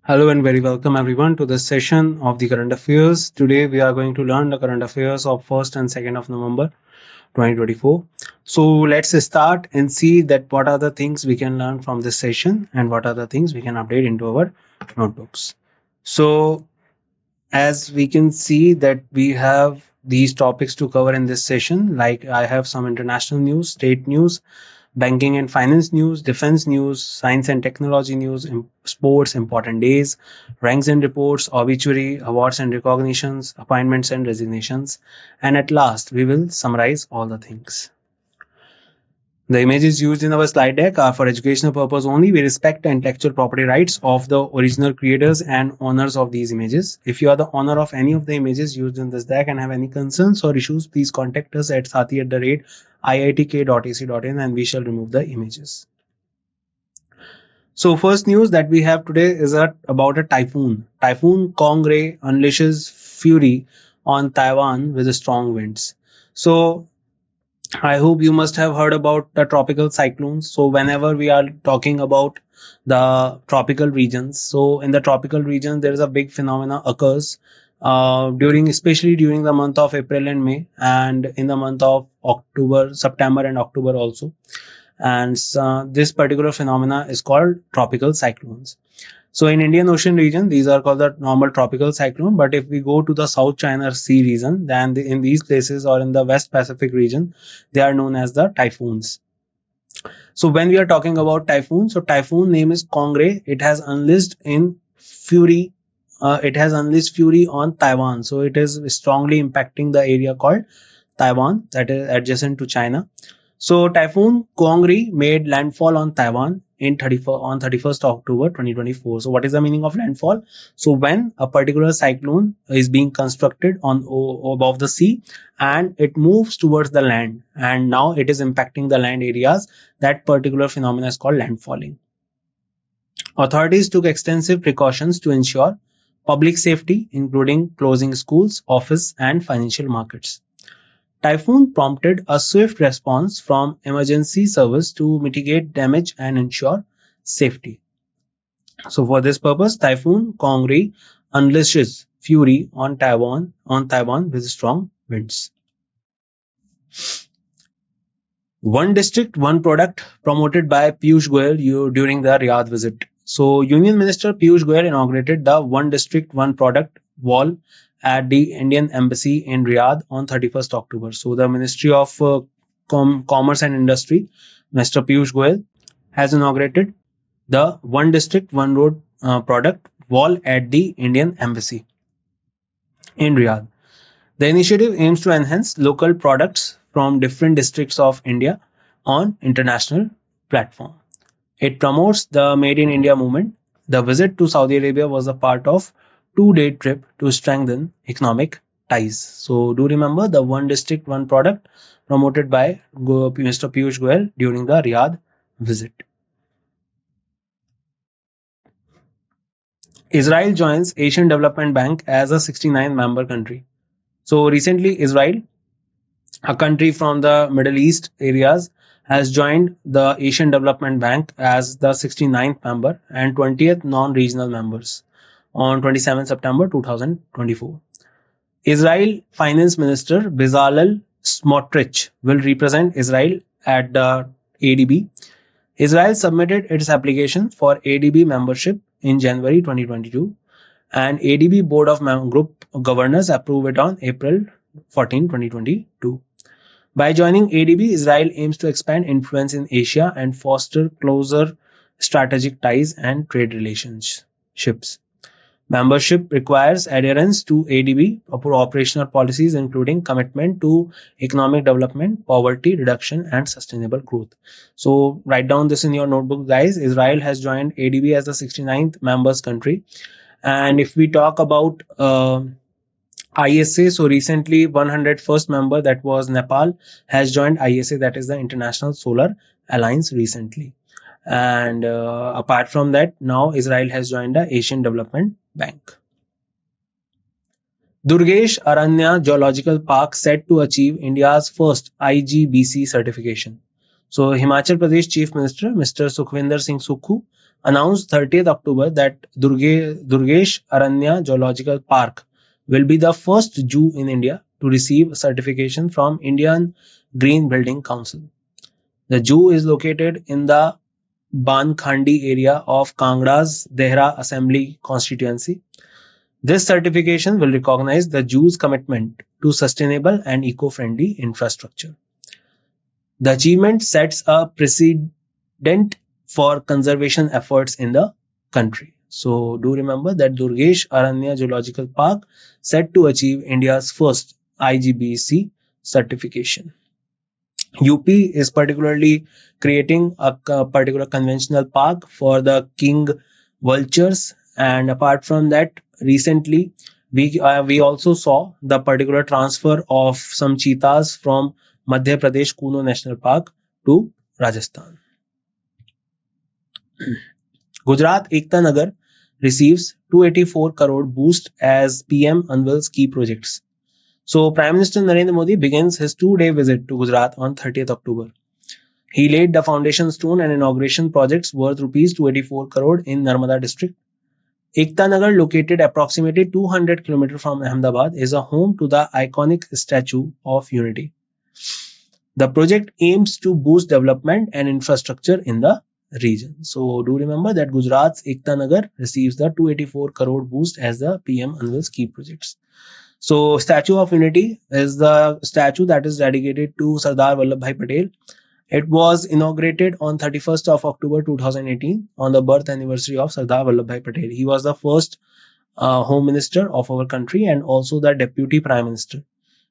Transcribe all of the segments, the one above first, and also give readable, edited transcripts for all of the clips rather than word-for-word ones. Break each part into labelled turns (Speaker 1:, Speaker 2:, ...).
Speaker 1: Hello and very welcome everyone to this session of the current affairs. Today we are going to learn the current affairs of 1st and 2nd of November 2024. So let's start and see that what are the things we can learn from this session and what are the things we can update into our notebooks. So as we can see that we have these topics to cover in this session, like I have some international news, state news, banking and finance news, defense news, science and technology news, sports, important days, ranks and reports, obituary, awards and recognitions, appointments and resignations, and at last we will summarize all the things. The images used in our slide deck are for educational purpose only. We respect the intellectual property rights of the original creators and owners of these images. If you are the owner of any of the images used in this deck and have any concerns or issues, please contact us at sati@iitk.ac.in and we shall remove the images. So first news that we have today is about a typhoon. Typhoon Kongray unleashes fury on Taiwan with strong winds. So I hope you must have heard about the tropical cyclones. So whenever we are talking about the tropical regions, so in the tropical region there is a big phenomena occurs especially during the month of April and May, and in the month of October, September and October also. And this particular phenomena is called tropical cyclones. So in Indian Ocean region, these are called the normal tropical cyclone. But if we go to the South China Sea region, then in these places or in the West Pacific region, they are known as the typhoons. So when we are talking about typhoon, so typhoon name is Kongray. It has unleashed in fury. It has unleashed fury on Taiwan. So it is strongly impacting the area called Taiwan, that is adjacent to China. So Typhoon Kongri made landfall on Taiwan on 31st October 2024. So what is the meaning of landfall? So when a particular cyclone is being constructed on above the sea and it moves towards the land and now it is impacting the land areas, that particular phenomenon is called landfalling. Authorities took extensive precautions to ensure public safety, including closing schools, office and financial markets. Typhoon prompted a swift response from emergency service to mitigate damage and ensure safety. So for this purpose, Typhoon Kongri unleashes fury on Taiwan with strong winds. One district, one product promoted by Piyush Goyal during the Riyadh visit. So Union Minister Piyush Goyal inaugurated the One District, One Product wall at the Indian Embassy in Riyadh on 31st October. So the Ministry of Commerce and Industry, Mr. Piyush Goyal, has inaugurated the One District, One Road product wall at the Indian Embassy in Riyadh. The initiative aims to enhance local products from different districts of India on international platform. It promotes the Made in India movement. The visit to Saudi Arabia was a part of two-day trip to strengthen economic ties. So do remember the One District, One Product promoted by Mr. Piyush Goyal during the Riyadh visit. Israel joins Asian Development Bank as a 69th member country. So recently Israel, a country from the Middle East areas, has joined the Asian Development Bank as the 69th member and 20th non-regional members on 27 September 2024. Israel Finance Minister Bezalel Smotrich will represent Israel at the ADB. Israel submitted its application for ADB membership in January 2022 and ADB Board of Group Governors approved it on April 14, 2022. By joining ADB, Israel aims to expand influence in Asia and foster closer strategic ties and trade relationships. Membership requires adherence to ADB operational policies, including commitment to economic development, poverty reduction, and sustainable growth. So write down this in your notebook, guys. Israel has joined ADB as the 69th members country. And if we talk about ISA, so recently 101st member, that was Nepal, has joined ISA, that is the International Solar Alliance, recently. And apart from that, now Israel has joined the Asian Development Bank. Durgesh Aranya Geological Park set to achieve India's first IGBC certification. So Himachal Pradesh Chief Minister Mr. Sukhvinder Singh Sukhu announced 30th October that Durgesh Aranya Zoological Park will be the first zoo in India to receive certification from Indian Green Building Council. The zoo is located in the Bankhandi area of Kangra's Dehra Assembly constituency. This certification will recognize the zoo's commitment to sustainable and eco-friendly infrastructure. The achievement sets a precedent for conservation efforts in the country. So do remember that Durgesh Aranya Zoological Park set to achieve India's first IGBC certification. UP is particularly creating a particular conventional park for the king vultures, and apart from that, recently we also saw the particular transfer of some cheetahs from Madhya Pradesh Kuno National Park to Rajasthan. Gujarat Ekta Nagar receives 284 crore boost as PM unveils key projects. So Prime Minister Narendra Modi begins his 2-day visit to Gujarat on 30th October. He laid the foundation stone and inauguration projects worth rupees 284 crore in Narmada district. Ekta Nagar, located approximately 200 km from Ahmedabad, is a home to the iconic Statue of Unity. The project aims to boost development and infrastructure in the region. So do remember that Gujarat's Ekta Nagar receives the 284 crore boost as the PM unveils key projects. So Statue of Unity is the statue that is dedicated to Sardar Vallabhbhai Patel. It was inaugurated on 31st of October 2018 on the birth anniversary of Sardar Vallabhbhai Patel. He was the first Home Minister of our country and also the Deputy Prime Minister.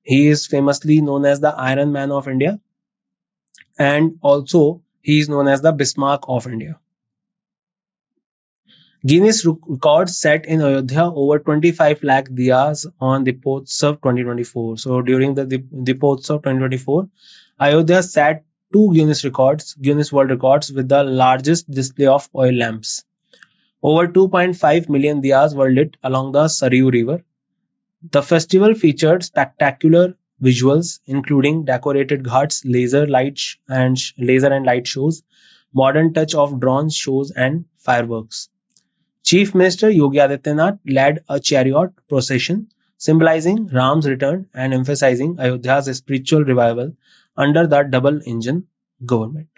Speaker 1: He is famously known as the Iron Man of India, and also he is known as the Bismarck of India. Guinness record set in Ayodhya over 25 lakh diyas on Deepotsav 2024. So during the Deepotsav 2024, Ayodhya set two Guinness World Records with the largest display of oil lamps. Over 2.5 million diyas were lit along the Saryu River. The festival featured spectacular visuals, including decorated ghats, laser and light shows, modern touch of drone shows, and fireworks. Chief Minister Yogi Adityanath led a chariot procession symbolizing Ram's return and emphasizing Ayodhya's spiritual revival under the double engine government.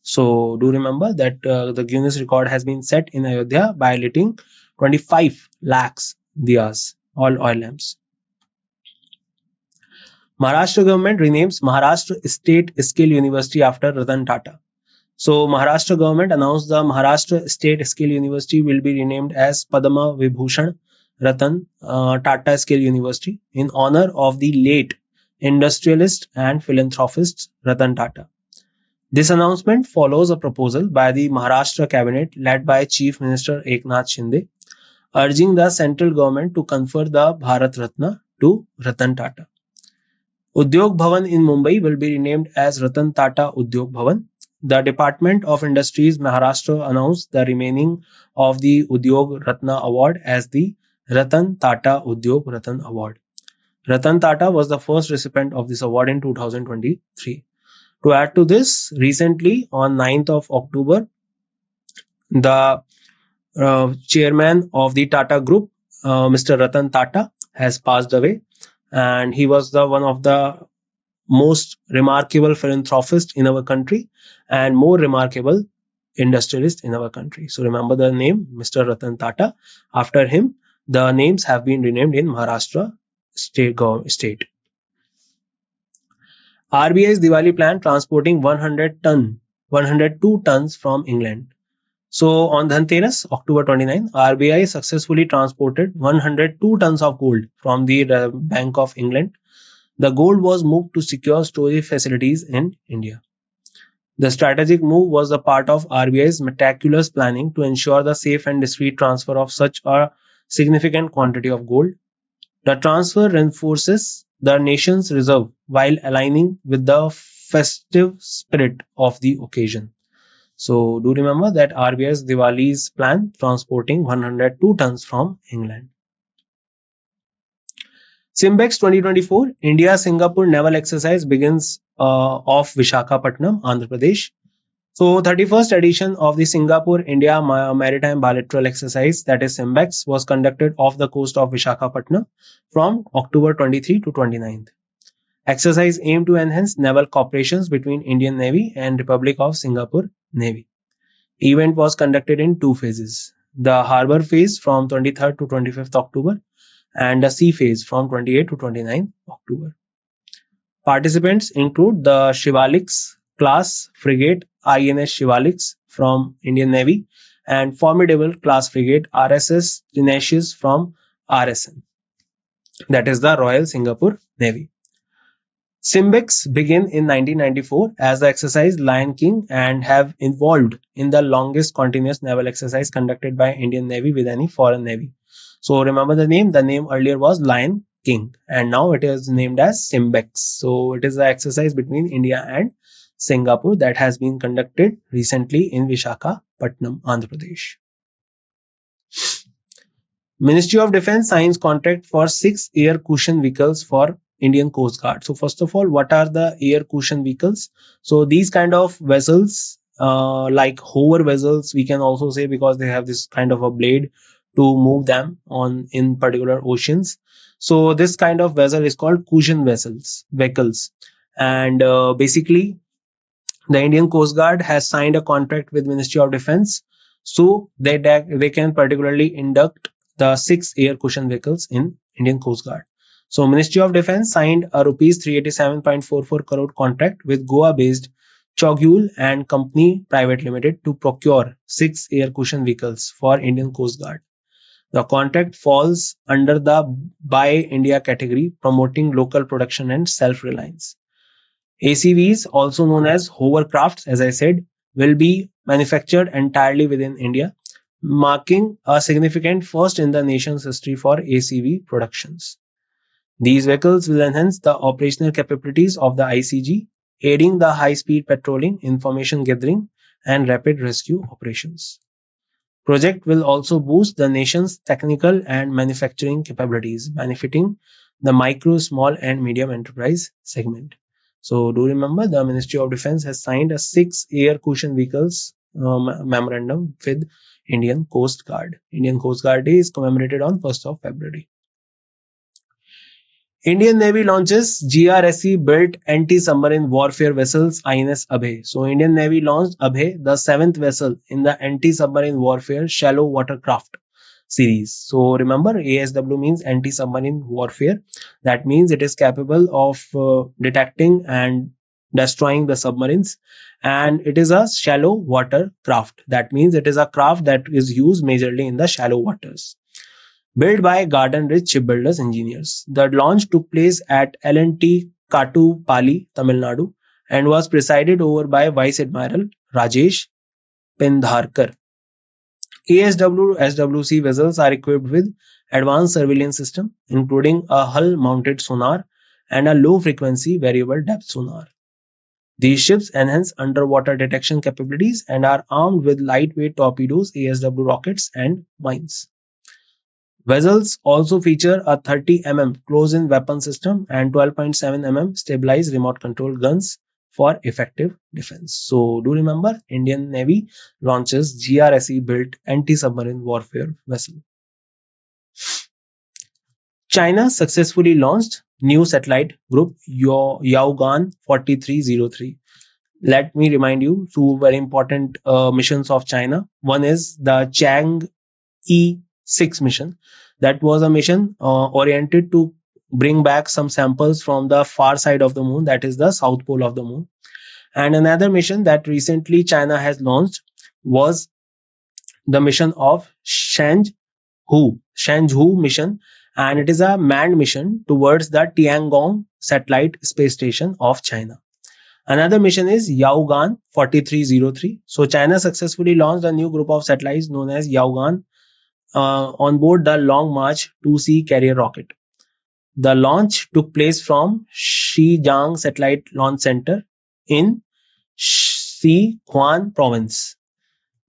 Speaker 1: So do remember that the Guinness record has been set in Ayodhya by lighting 25 lakhs diyas, all oil lamps. Maharashtra government renames Maharashtra State Skill University after Ratan Tata. So Maharashtra government announced the Maharashtra State Skill University will be renamed as Padma Vibhushan Ratan Tata Skill University in honor of the late industrialist and philanthropist Ratan Tata. This announcement follows a proposal by the Maharashtra cabinet led by Chief Minister Eknath Shinde, urging the central government to confer the Bharat Ratna to Ratan Tata. Udyog Bhavan in Mumbai will be renamed as Ratan Tata Udyog Bhavan. The Department of Industries Maharashtra announced the remaining of the Udyog Ratna Award as the Ratan Tata Udyog Ratan Award. Ratan Tata was the first recipient of this award in 2023. To add to this, recently on 9th of October, the chairman of the Tata Group, Mr. Ratan Tata, has passed away, and he was the one of the most remarkable philanthropist in our country and more remarkable industrialist in our country. So remember the name Mr. Ratan Tata. After him, the names have been renamed in Maharashtra state. RBI's Diwali plan transporting 102 tons from England. So on Dhanteras, October 29, RBI successfully transported 102 tons of gold from the Bank of England. The gold was moved to secure storage facilities in India. The strategic move was a part of RBI's meticulous planning to ensure the safe and discreet transfer of such a significant quantity of gold. The transfer reinforces the nation's reserve while aligning with the festive spirit of the occasion. So do remember that RBI's Diwali's plan transporting 102 tons from England. Simbex 2024 India Singapore Naval Exercise begins off Vishakhapatnam, Andhra Pradesh. So 31st edition of the Singapore India Maritime Bilateral Exercise, that is SIMBEX, was conducted off the coast of Vishakhapatnam from October 23 to 29th. Exercise aimed to enhance naval cooperations between Indian Navy and Republic of Singapore Navy. Event was conducted in two phases. The harbor phase from 23rd to 25th October and the sea phase from 28th to 29th October. Participants include the Shivalix class frigate INS Shivalix from Indian Navy and formidable class frigate RSS Tenacious from RSN, that is the Royal Singapore Navy. Simbex began in 1994 as the exercise Lion King and have involved in the longest continuous naval exercise conducted by Indian Navy with any foreign navy. So remember the name. The name earlier was Lion King and now it is named as Simbex. So it is the exercise between India and Singapore that has been conducted recently in Vishakhapatnam, Andhra Pradesh. Ministry of Defence signs contract for 6 air cushion vehicles for Indian Coast Guard. So first of all, what are the air cushion vehicles? So these kind of vessels, like hover vessels, we can also say, because they have this kind of a blade to move them on in particular oceans. So this kind of vessel is called cushion vehicles, and basically the Indian Coast Guard has signed a contract with Ministry of Defence, so they can particularly induct the 6 air cushion vehicles in Indian Coast Guard. So Ministry of Defence signed a rupees 387.44 crore contract with Goa-based Chogyul and Company Private Limited to procure 6 air cushion vehicles for Indian Coast Guard. The contract falls under the Buy India category, promoting local production and self-reliance. ACVs, also known as hovercrafts, as I said, will be manufactured entirely within India, marking a significant first in the nation's history for ACV productions. These vehicles will enhance the operational capabilities of the ICG, aiding the high-speed patrolling, information gathering, and rapid rescue operations. Project will also boost the nation's technical and manufacturing capabilities, benefiting the micro, small, and medium enterprise segment. So do remember, the Ministry of Defence has signed a 6 air cushion vehicles memorandum with Indian Coast Guard. Indian Coast Guard Day is commemorated on 1st of February. Indian Navy launches GRSE built anti-submarine warfare vessels INS Abhay. So Indian Navy launched Abhay, the 7th vessel in the anti-submarine warfare shallow watercraft series. So remember, ASW means anti-submarine warfare. That means it is capable of detecting and destroying the submarines, and it is a shallow water craft. That means it is a craft that is used majorly in the shallow waters. Built by Garden Ridge Shipbuilders Engineers. The launch took place at L&T Kattupalli, Tamil Nadu, and was presided over by Vice Admiral Rajesh Pendharkar. ASW SWC vessels are equipped with advanced surveillance system, including a hull-mounted sonar and a low-frequency variable depth sonar. These ships enhance underwater detection capabilities and are armed with lightweight torpedoes, ASW rockets, and mines. Vessels also feature a 30 mm close-in weapon system and 12.7 mm stabilized remote control guns for effective defense. So do remember, Indian Navy launches GRSE built anti-submarine warfare vessel. China successfully launched new satellite group Yaogan 4303. Let me remind you two very important missions of China. One is the Chang'e 6 mission. That was a mission oriented to bring back some samples from the far side of the moon, that is the south pole of the moon. And another mission that recently China has launched was the mission of Shenzhou mission, and it is a manned mission towards the Tiangong satellite space station of China. Another mission is Yaogan 4303. So China successfully launched a new group of satellites known as Yaogan on board the Long March 2C carrier rocket. The launch took place from Xizang Satellite Launch Center in Sichuan province.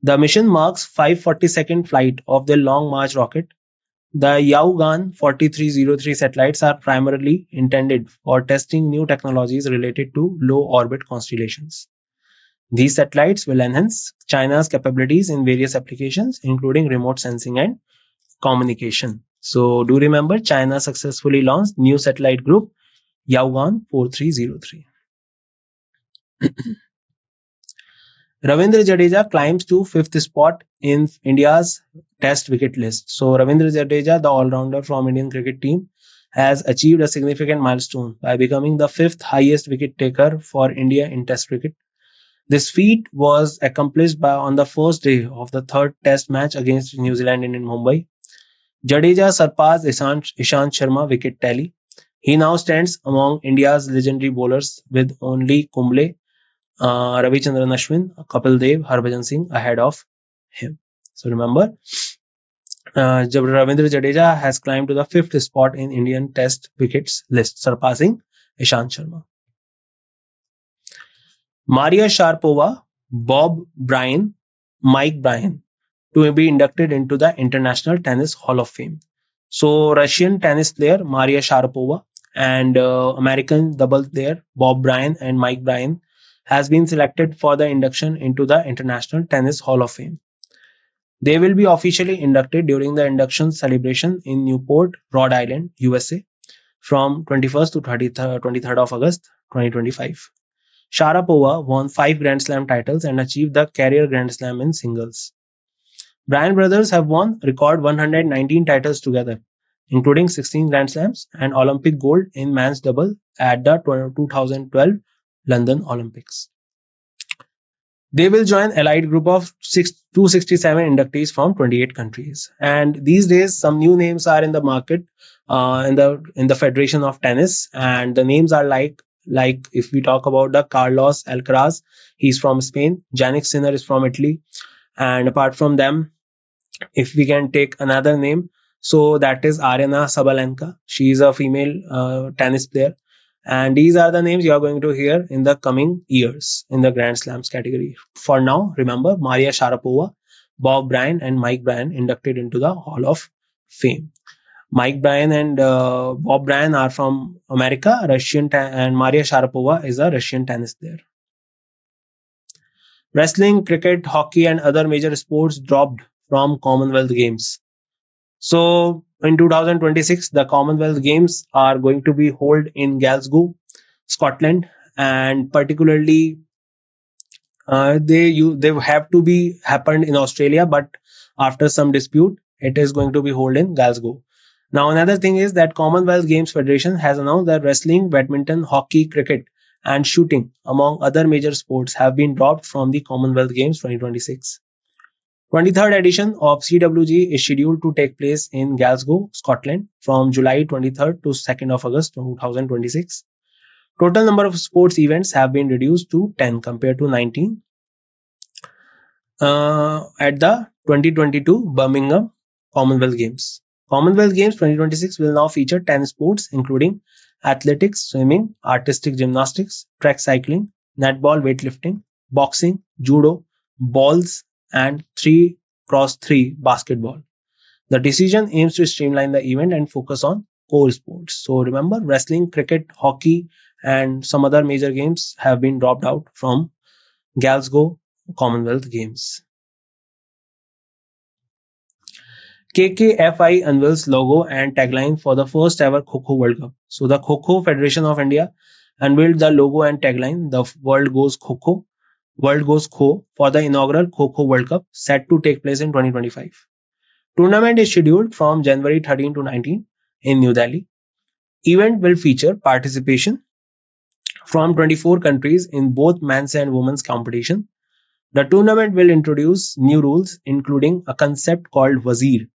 Speaker 1: The mission marks 542nd flight of the Long March rocket. The Yaogan 4303 satellites are primarily intended for testing new technologies related to low orbit constellations. These satellites will enhance China's capabilities in various applications, including remote sensing and communication. So, do remember China successfully launched new satellite group Yaogan 4303. Ravindra Jadeja climbs to fifth spot in India's Test wicket list. So Ravindra Jadeja, the all-rounder from Indian cricket team, has achieved a significant milestone by becoming the fifth highest wicket taker for India in Test cricket. This feat was accomplished on the first day of the third Test match against New Zealand in Mumbai. Jadeja surpassed Ishant Sharma wicket tally. He now stands among India's legendary bowlers with only Kumble, Ravichandran Ashwin, Kapil Dev, Harbhajan Singh ahead of him. So remember, Ravindra Jadeja has climbed to the fifth spot in Indian Test wickets list, surpassing Ishant Sharma. Maria Sharapova, Bob Bryan, Mike Bryan to be inducted into the International Tennis Hall of Fame. So Russian tennis player Maria Sharapova and American double player Bob Bryan and Mike Bryan has been selected for the induction into the International Tennis Hall of Fame. They will be officially inducted during the induction celebration in Newport, Rhode Island, USA from 21st to 23rd of August 2025. Sharapova won 5 Grand Slam titles and achieved the career Grand Slam in singles. Bryan brothers have won record 119 titles together, including 16 Grand Slams and Olympic gold in men's double at the 2012 London Olympics. They will join allied group of 267 inductees from 28 countries. And these days, some new names are in the market in the Federation of Tennis, and the names are like if we talk about the Carlos Alcaraz, he's from Spain. Jannik Sinner is from Italy, and apart from them, if we can take another name, so that is Aryna Sabalenka. She is a female tennis player. And these are the names you are going to hear in the coming years in the Grand Slams category. For now, remember Maria Sharapova, Bob Bryan, and Mike Bryan inducted into the Hall of Fame. Mike Bryan and Bob Bryan are from America, and Maria Sharapova is a Russian tennis player. Wrestling, cricket, hockey, and other major sports dropped from Commonwealth Games. So in 2026, the Commonwealth Games are going to be held in Glasgow, Scotland, and particularly they have to be happened in Australia, but after some dispute, it is going to be held in Glasgow. Now another thing is that Commonwealth Games Federation has announced that wrestling, badminton, hockey, cricket, and shooting, among other major sports, have been dropped from the Commonwealth Games 2026. 23rd edition of CWG is scheduled to take place in Glasgow, Scotland from July 23rd to 2nd of August 2026. Total number of sports events have been reduced to 10 compared to 19 at the 2022 Birmingham Commonwealth Games. Commonwealth Games 2026 will now feature 10 sports including athletics, swimming, artistic gymnastics, track cycling, netball, weightlifting, boxing, judo, bowls, and 3x3 basketball. The decision aims to streamline the event and focus on core sports. So remember, wrestling, cricket, hockey, and some other major games have been dropped out from Glasgow Commonwealth Games. KKFI unveils logo and tagline for the first ever Kho-Kho World Cup. So the Kho-Kho Federation of India unveiled the logo and tagline, The World Goes Kho-Kho, World Goes Kho, for the inaugural Kho-Kho World Cup set to take place in 2025. Tournament is scheduled from January 13 to 19 in New Delhi. Event will feature participation from 24 countries in both men's and women's competition. The tournament will introduce new rules, including a concept called Wazir,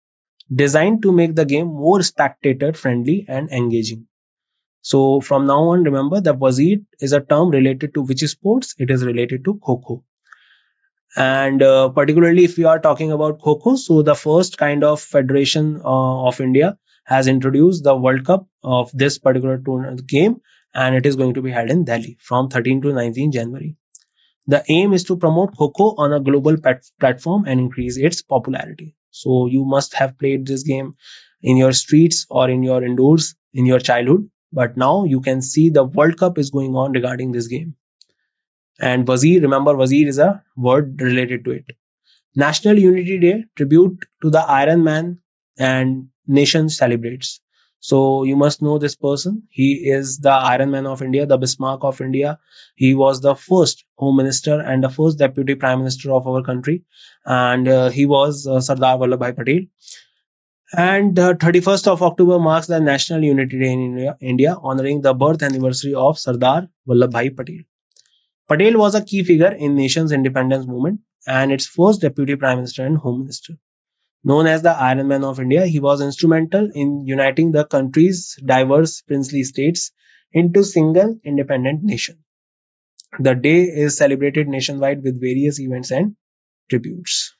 Speaker 1: designed to make the game more spectator friendly and engaging. So from now on, remember that Wazir is a term related to which sports? It is related to Kho-Kho. And particularly if we are talking about Kho-Kho, so the first kind of federation of India has introduced the World Cup of this particular game, and it is going to be held in Delhi from 13 to 19 January. The aim is to promote Kho-Kho on a global platform and increase its popularity. So you must have played this game in your streets or in your indoors in your childhood. But now you can see the World Cup is going on regarding this game. And Wazir, remember, Wazir is a word related to it. National Unity Day, tribute to the Iron Man, and nation celebrates. So you must know this person. He is the Iron Man of India, the Bismarck of India. He was the first Home Minister and the first Deputy Prime Minister of our country. And he was Sardar Vallabhbhai Patel. And the 31st of October marks the National Unity Day in India, honoring the birth anniversary of Sardar Vallabhbhai Patel. Patel was a key figure in nation's independence movement and its first deputy prime minister and home minister. Known as the Iron Man of India, he was instrumental in uniting the country's diverse princely states into single independent nation. The day is celebrated nationwide with various events and tributes.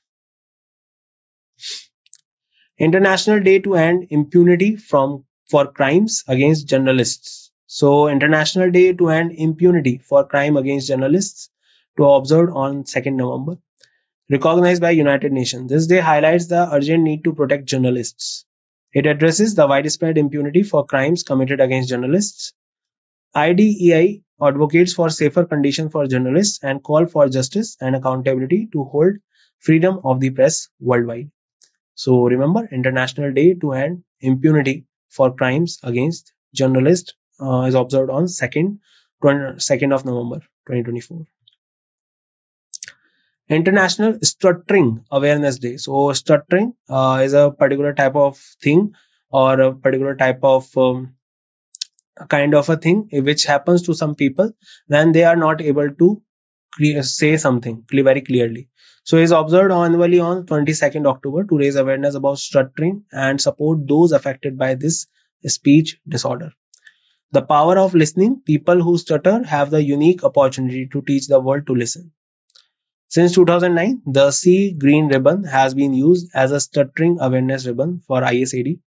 Speaker 1: International Day to End Impunity from for Crimes Against Journalists. So, International Day to End Impunity for Crime Against Journalists to observed on 2nd November. Recognized by United Nations. This day highlights the urgent need to protect journalists. It addresses the widespread impunity for crimes committed against journalists. IDEI advocates for safer conditions for journalists and call for justice and accountability to hold freedom of the press worldwide. So remember, International Day to End Impunity for Crimes Against Journalists is observed on 2nd of November 2024. International Stuttering Awareness Day. So stuttering is a particular type of thing or a particular type of kind of a thing which happens to some people when they are not able to say something very clearly. So is observed annually on 22nd October to raise awareness about stuttering and support those affected by this speech disorder. The power of listening. People who stutter have the unique opportunity to teach the world to listen. Since 2009, the Sea Green Ribbon has been used as a stuttering awareness ribbon for ISAD.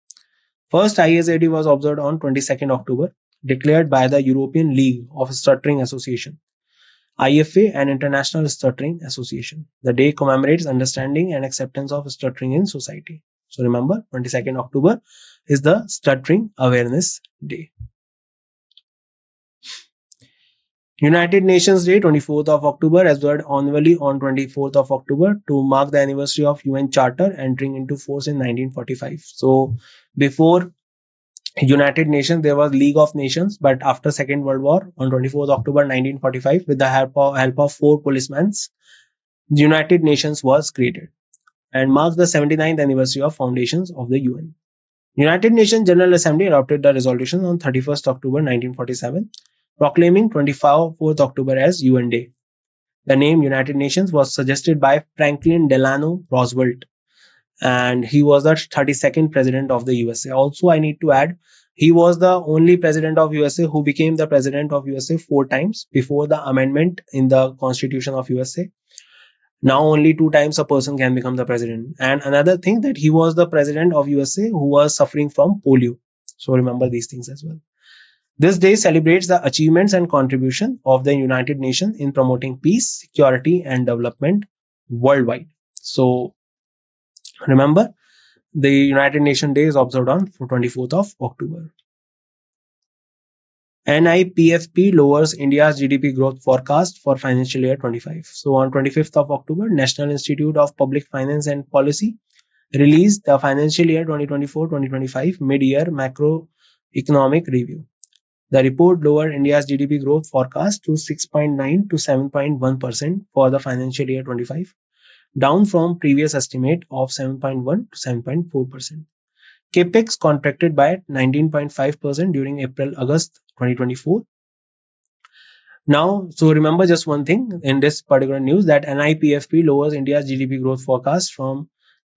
Speaker 1: First ISAD was observed on 22nd October, declared by the European League of Stuttering Association, IFA, and International Stuttering Association. The day commemorates understanding and acceptance of stuttering in society. So remember, 22nd October is the Stuttering Awareness Day. United Nations Day, 24th of October, as well annually on 24th of October to mark the anniversary of UN Charter entering into force in 1945. So before United Nations, there was League of Nations, but after Second World War on 24th October 1945, with the help of four policemen, the United Nations was created and marks the 79th anniversary of foundations of the UN. United Nations General Assembly adopted the resolution on 31st October 1947, proclaiming 24th October as UN Day. The name United Nations was suggested by Franklin Delano Roosevelt, and he was the 32nd president of the USA. Also, I need to add, he was the only president of USA who became the president of USA 4 times before the amendment in the Constitution of USA. Now only 2 times a person can become the president. And another thing, that he was the president of USA who was suffering from polio. So remember these things as well. This day celebrates the achievements and contribution of the United Nations in promoting peace, security, and development worldwide. So remember, the United Nations Day is observed on 24th of October. NIPFP lowers India's GDP growth forecast for financial year 25. So on 25th of October, National Institute of Public Finance and Policy released the financial year 2024-2025 mid-year macroeconomic review. The report lowered India's GDP growth forecast to 6.9 to 7.1% for the financial year 25, down from previous estimate of 7.1 to 7.4%. Capex contracted by 19.5% during April-August 2024. Now, so remember just one thing in this particular news, that NIPFP lowers India's GDP growth forecast from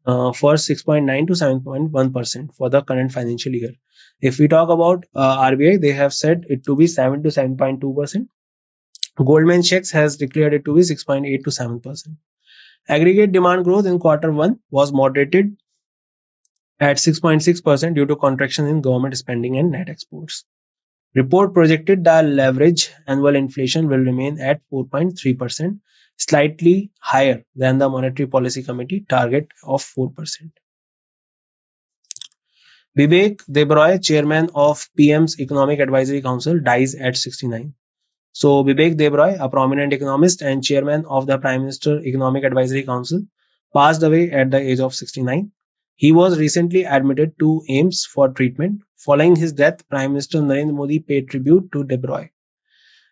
Speaker 1: first 6.9 to 7.1% for the current financial year. If we talk about RBI, they have said it to be 7 to 7.2%. Goldman Sachs has declared it to be 6.8 to 7%. Aggregate demand growth in Q1 was moderated at 6.6% due to contraction in government spending and net exports. Report projected the leverage annual inflation will remain at 4.3%, slightly higher than the Monetary Policy Committee target of 4%. Vivek Debroy, chairman of PM's Economic Advisory Council, dies at 69. So, Vivek Debroy, a prominent economist and chairman of the Prime Minister Economic Advisory Council, passed away at the age of 69. He was recently admitted to AIMS for treatment. Following his death, Prime Minister Narendra Modi paid tribute to Debroy.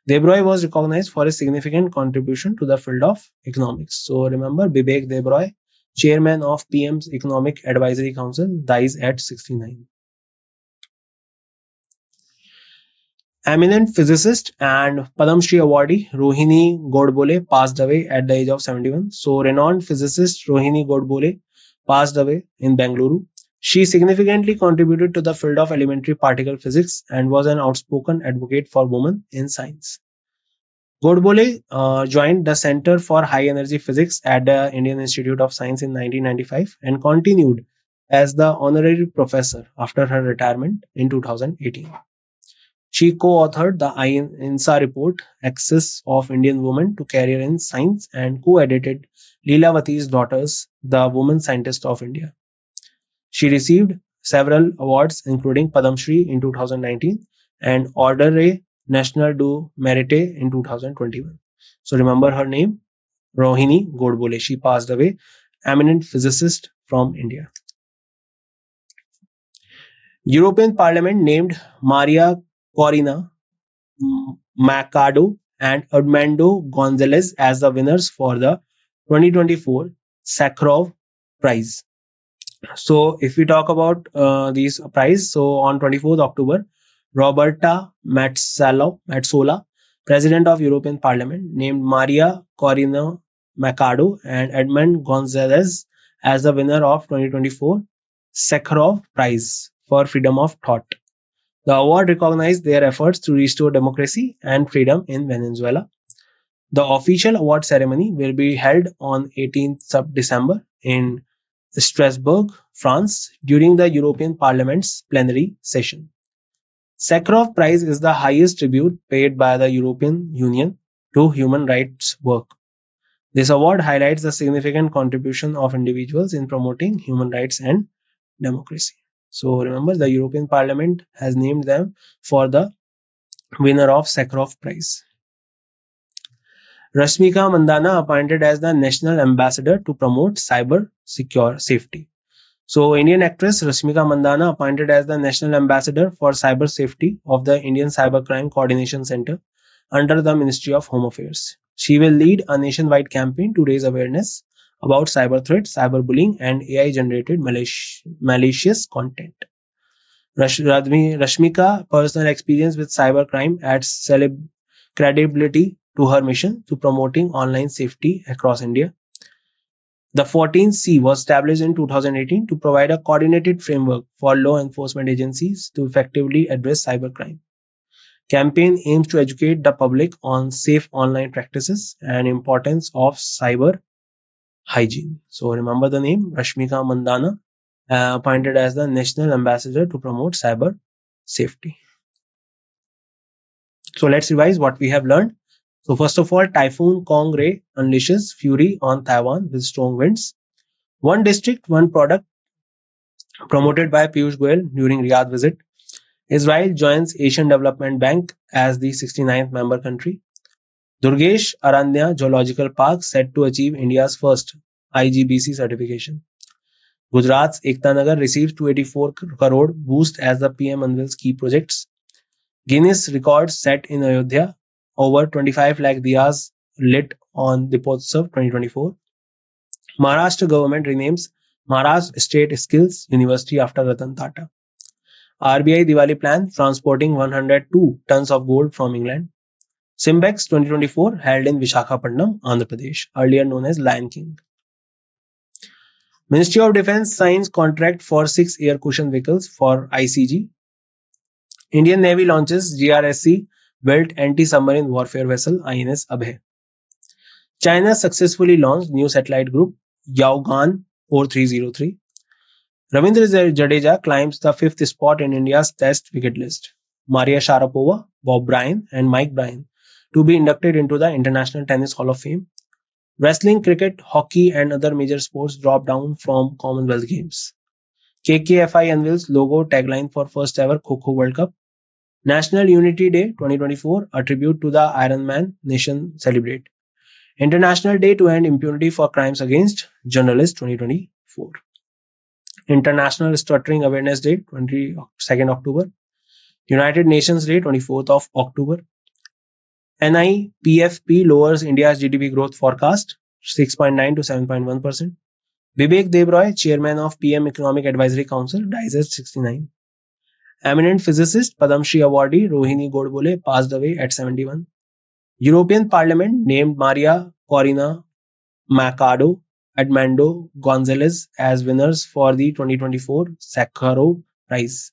Speaker 1: Debroy was recognized for his significant contribution to the field of economics. So remember, Vivek Debroy, chairman of PM's Economic Advisory Council, dies at 69. Eminent physicist and Padam Shri awardee Rohini Godbole passed away at the age of 71. So, renowned physicist Rohini Godbole passed away in Bengaluru. She significantly contributed to the field of elementary particle physics and was an outspoken advocate for women in science. Godbole joined the Center for High Energy Physics at the Indian Institute of Science in 1995 and continued as the honorary professor after her retirement in 2018. She co-authored the INSA report, Access of Indian Women to Career in Science, and co-edited Leelavati's Daughters, the Woman Scientist of India. She received several awards, including Padam Shri in 2019 and Ordre National du Mérite in 2021. So remember her name, Rohini Godbole. She passed away, eminent physicist from India. European Parliament named Maria Corina Machado and Armando Gonzalez as the winners for the 2024 Sakharov Prize. So, if we talk about these prize, so on 24th October, Roberta Metsola, President of European Parliament, named Maria Corina Machado and Edmund Gonzalez as the winner of 2024 Sakharov Prize for Freedom of Thought. The award recognized their efforts to restore democracy and freedom in Venezuela. The official award ceremony will be held on 18th of December in Strasbourg, France, during the European Parliament's plenary session. Sakharov Prize is the highest tribute paid by the European Union to human rights work. This award highlights the significant contribution of individuals in promoting human rights and democracy. So remember, the European Parliament has named them for the winner of Sakharov Prize. Rashmika Mandana appointed as the National Ambassador to promote cyber secure safety. So, Indian actress Rashmika Mandana appointed as the National Ambassador for Cyber Safety of the Indian Cybercrime Coordination Center under the Ministry of Home Affairs. She will lead a nationwide campaign to raise awareness about cyber threats, cyberbullying, and AI-generated malicious content. Rashmika's personal experience with cybercrime adds credibility to her mission to promoting online safety across India. The 14th C was established in 2018 to provide a coordinated framework for law enforcement agencies to effectively address cybercrime. Campaign aims to educate the public on safe online practices and importance of cyber hygiene. So remember the name Rashmika Mandana, appointed as the National Ambassador to promote cyber safety. So let's revise what we have learned. So first of all, Typhoon Kongray unleashes fury on Taiwan with strong winds. One district, one product, promoted by Piyush Goyal during Riyadh visit. Israel joins Asian Development Bank as the 69th member country. Durgesh Aranya Zoological Park set to achieve India's first IGBC certification. Gujarat's Ekta Nagar receives 284 crore boost as the PM unveils key projects. Guinness records set in Ayodhya, over 25 lakh diyas lit on Dipotsav 2024. Maharashtra government renames Maharashtra State Skills University after Ratan Tata. RBI Diwali plan transporting 102 tons of gold from England. Simbex 2024 held in Visakhapatnam, Andhra Pradesh, earlier known as Lion King. Ministry of Defence signs contract for 6 air cushion vehicles for ICG. Indian Navy launches GRSC built anti-submarine warfare vessel INS Abhay. China successfully launched new satellite group Yaogan 4303. Ravindra Jadeja climbs the 5th spot in India's Test wicket list. Maria Sharapova, Bob Bryan, and Mike Bryan to be inducted into the International Tennis Hall of Fame. Wrestling, cricket, hockey, and other major sports drop down from Commonwealth Games. KKFI unveils logo tagline for first ever Kho World Cup. National Unity Day 2024, a tribute to the Iron Man nation celebrate. International Day to End Impunity for Crimes Against Journalists 2024. International Stuttering Awareness Day 22nd October. United Nations Day 24th of October. NIPFP lowers India's GDP growth forecast 6.9 to 7.1%. Vivek Devroy, chairman of PM Economic Advisory Council, dies at 69. Eminent physicist Padam Shri awardee Rohini Godbole passed away at 71. European Parliament named Maria Corina Machado Edmundo Gonzalez as winners for the 2024 Sakharov Prize.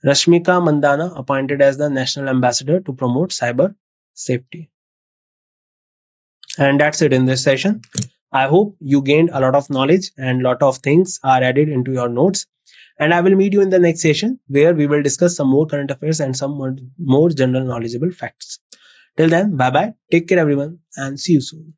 Speaker 1: Rashmika Mandana appointed as the National Ambassador to promote cyber safety. And that's it in this session. I hope you gained a lot of knowledge and lot of things are added into your notes. And I will meet you in the next session where we will discuss some more current affairs and some more general knowledgeable facts. Till then, bye bye. Take care, everyone, and see you soon.